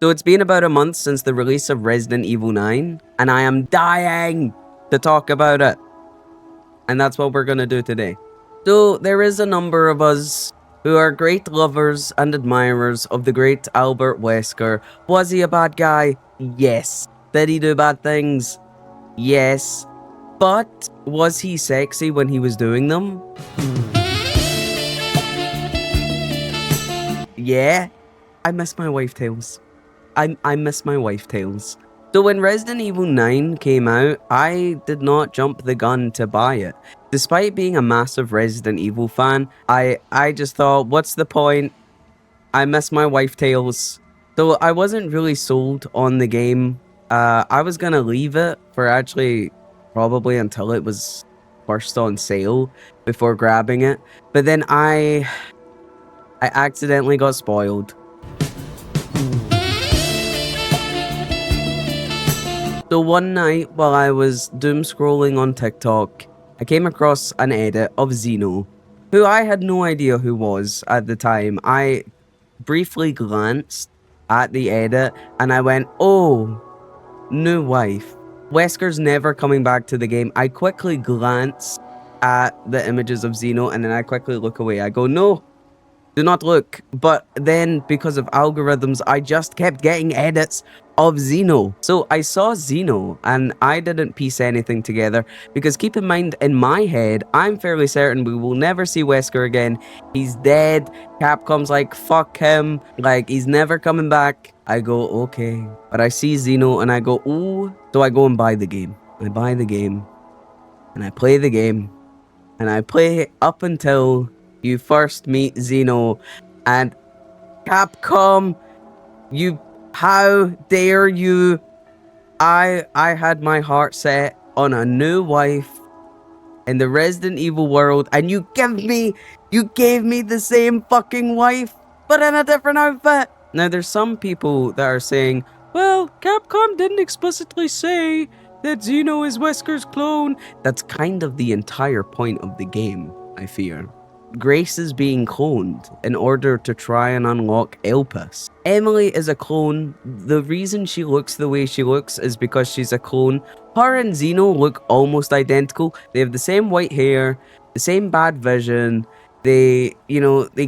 So it's been about a month since the release of Resident Evil 9, and I am dying to talk about it. And that's what we're gonna do today. So there is a number of us who are great lovers and admirers of the great Albert Wesker. Was he a bad guy? Yes. Did he do bad things? Yes. But was he sexy when he was doing them? Yeah. I miss my wife tales. I miss my wife tales. So when Resident Evil 9 came out, I did not jump the gun to buy it. Despite being a massive Resident Evil fan, I just thought, what's the point? I miss my wife tales. So I wasn't really sold on the game. I was gonna leave it for actually probably until it was first on sale before grabbing it. But then I accidentally got spoiled. So one night, while I was doom scrolling on TikTok, I came across an edit of Zeno, who I had no idea who was at the time. I briefly glanced at the edit and I went, oh, new wife. Wesker's never coming back to the game. I quickly glance at the images of Zeno and then I quickly look away. I go, no, do not look. But then because of algorithms, I just kept getting edits of Zeno. So I saw Zeno and I didn't piece anything together because keep in mind, in my head, I'm fairly certain we will never see Wesker again. He's dead. Capcom's like, fuck him. Like, he's never coming back. I go, okay. But I see Zeno and I go, ooh. So I go and buy the game. I buy the game and I play the game and I play up until you first meet Zeno and Capcom, how dare you? I had my heart set on a new wife in the Resident Evil world and you gave me the same fucking wife but in a different outfit. Now there's some people that are saying, well, Capcom didn't explicitly say that Zeno is Wesker's clone. That's kind of the entire point of the game, I fear. Grace is being cloned in order to try and unlock Elpis. Emily is a clone. The reason she looks the way she looks is because she's a clone. Her and Zeno look almost identical. They have the same white hair, the same bad vision. They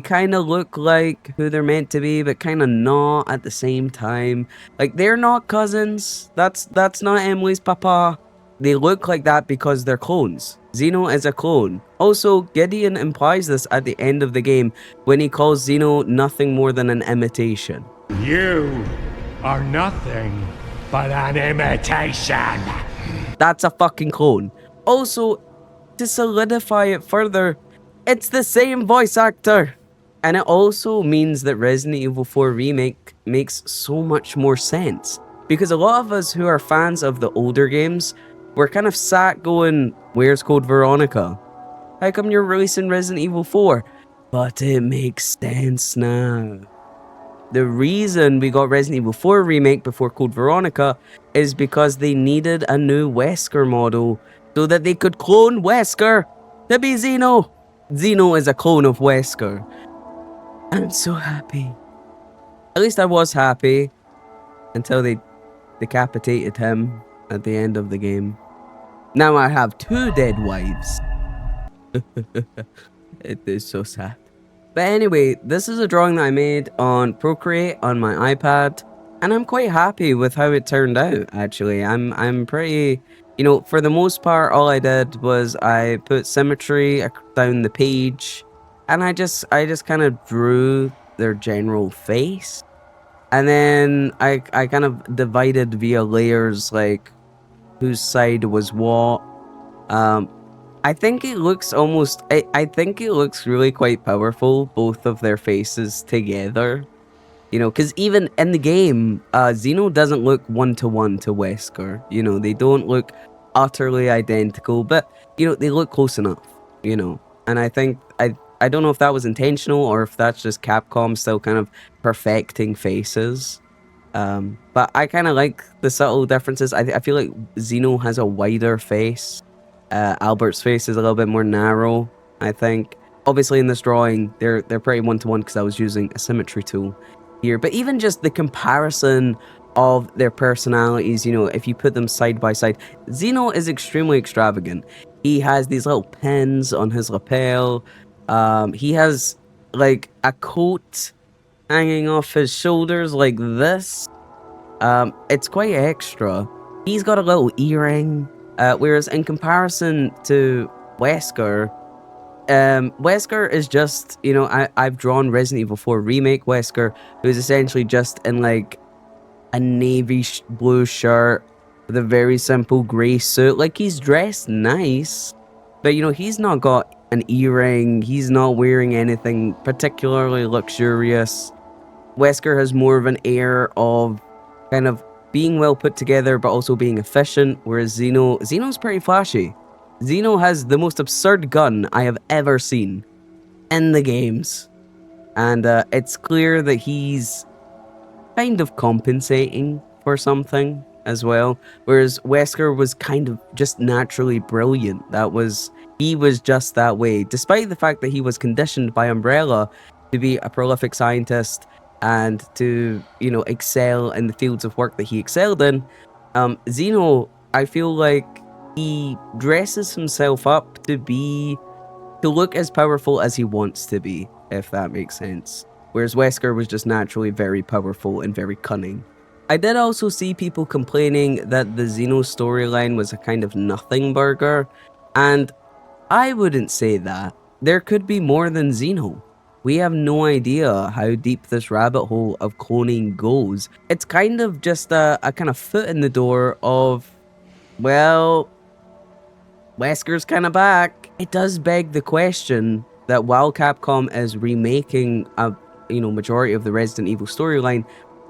kind of look like who they're meant to be, but kind of not at the same time. Like, they're not cousins. That's not Emily's papa. They look like that because they're clones. Zeno is a clone. Also, Gideon implies this at the end of the game when he calls Zeno nothing more than an imitation. You are nothing but an imitation. That's a fucking clone. Also, to solidify it further, it's the same voice actor. And it also means that Resident Evil 4 Remake makes so much more sense. Because a lot of us who are fans of the older games, we're kind of sat going, where's Code Veronica? How come you're releasing Resident Evil 4? But it makes sense now. The reason we got Resident Evil 4 Remake before Code Veronica is because they needed a new Wesker model so that they could clone Wesker to be Zeno. Zeno is a clone of Wesker. I'm so happy. At least I was happy until they decapitated him at the end of the game. Now I have 2 dead wives. It is so sad. But anyway, this is a drawing that I made on Procreate on my iPad. And I'm quite happy with how it turned out, actually. I'm pretty... for the most part, all I did was I put symmetry down the page. And I just kind of drew their general face. And then I kind of divided via layers, like whose side was what. I think it looks almost... I think it looks really quite powerful, both of their faces together. Because even in the game, Zeno doesn't look one-to-one to Wesker. They don't look utterly identical, but, they look close enough, And I think... I don't know if that was intentional or if that's just Capcom still kind of perfecting faces. But I kind of like the subtle differences. I feel like Zeno has a wider face. Albert's face is a little bit more narrow, I think. Obviously in this drawing, they're pretty one-to-one because I was using a symmetry tool. here, but even just the comparison of their personalities, you know, if you put them side by side, Zeno is extremely extravagant. He has these little pins on his lapel. He has like a coat hanging off his shoulders like this. It's quite extra. He's got a little earring, whereas in comparison to Wesker, Wesker is just, you know, I've drawn Resident Evil 4 Remake Wesker, who's essentially just in like a navy blue shirt with a very simple grey suit. Like, he's dressed nice, but you know, he's not got an earring, he's not wearing anything particularly luxurious. Wesker has more of an air of kind of being well put together, but also being efficient, whereas Zeno's pretty flashy. Zeno has the most absurd gun I have ever seen in the games. And it's clear that he's kind of compensating for something as well. Whereas Wesker was kind of just naturally brilliant. He was just that way. Despite the fact that he was conditioned by Umbrella to be a prolific scientist and to, you know, excel in the fields of work that he excelled in, Zeno, I feel like he dresses himself up to look as powerful as he wants to be, if that makes sense. Whereas Wesker was just naturally very powerful and very cunning. I did also see people complaining that the Zeno storyline was a kind of nothing burger, and I wouldn't say that. There could be more than Zeno. We have no idea how deep this rabbit hole of cloning goes. It's kind of just a kind of foot in the door of, well, Wesker's kind of back. It does beg the question that while Capcom is remaking a majority of the Resident Evil storyline,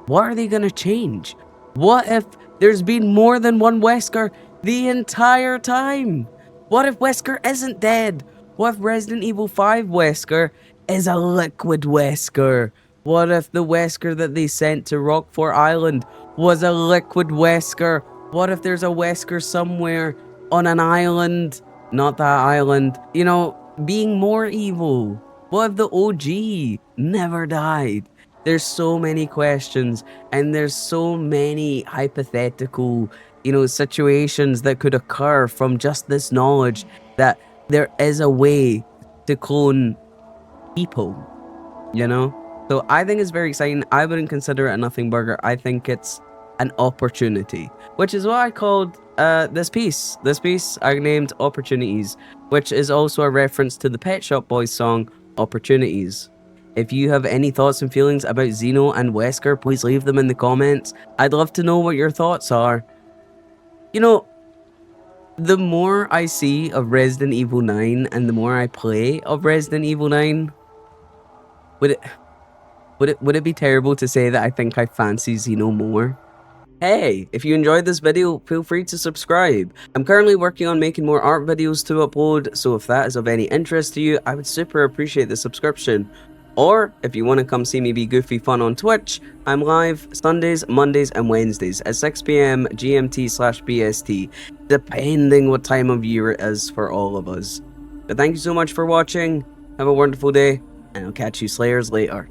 what are they gonna change? What if there's been more than one Wesker the entire time? What if Wesker isn't dead? What if Resident Evil 5 Wesker is a liquid Wesker? What if the Wesker that they sent to Rockfort Island was a liquid Wesker? What if there's a Wesker somewhere on an island, not that island, you know, being more evil? What if the OG never died? There's so many questions, and there's so many hypothetical, you know, situations that could occur from just this knowledge that there is a way to clone people, you know? So I think it's very exciting. I wouldn't consider it a nothing burger. I think it's an opportunity, which is what I called this piece. This piece I named Opportunities, which is also a reference to the Pet Shop Boys song, Opportunities. If you have any thoughts and feelings about Zeno and Wesker, please leave them in the comments. I'd love to know what your thoughts are. You know, the more I see of Resident Evil 9 and the more I play of Resident Evil 9, would it be terrible to say that I think I fancy Zeno more? Hey, if you enjoyed this video, feel free to subscribe. I'm currently working on making more art videos to upload, so if that is of any interest to you, I would super appreciate the subscription. Or, if you want to come see me be goofy fun on Twitch, I'm live Sundays, Mondays, and Wednesdays at 6 PM GMT/BST, depending what time of year it is for all of us. But thank you so much for watching, have a wonderful day, and I'll catch you Slayers later.